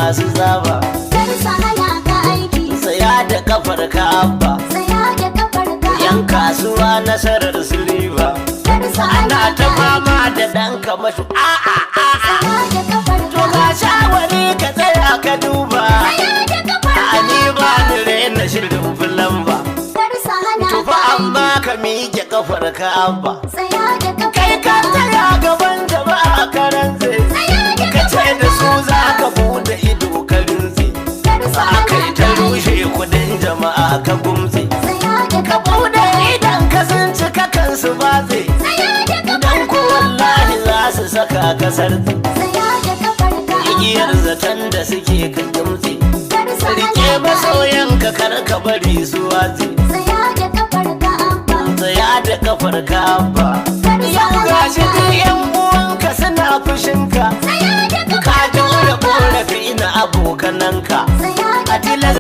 masu zaba. kar su hana ka aiki. Tsaya da kafar ka abba, Tsaya da kafar ka yan abba. kasuwa nasarar su riba. Kar su hana Ana ka ta aiki. fama da ɗan kamashu a'a. Tsaya da kafar To ka ga abba. shawari ka tsaya ka duba. Tsaya da kafar ka Ani ba abba. ni raina shirin filan ba. Kar su hana To ka fa aiki. amma ka miƙe kafar ka abba. Tsaya da kafar Kai ka ka abba. tsaya gaban jama'a ka rantse. Tsaya da Ka ce kafar da su ka za abba. ka bude ido ka rintse. Kar su Ba hana kai ka ta aiki. rushe kudin jama'a ka gumtse. Tsaya da Ka kafar bude idan ka sun cika kansu batse. Tsaya da kafar Dan ko ka abba. wallahi za su saka kasar Tsaya da kafar ka igiyar abba. zaton da suke ka gumtse. Kar su hana Rike ka aiki. masoyanka kar ka bari su watse. Tsaya da kafar ka abba. Tsaya da kafar ka abba. Kar su Yau hana gashi ka duk aiki. yan uwanka suna fushinka. Tsaya da Ka kafar ka jure abba. korafi na abokananka. Tsaya da A tilas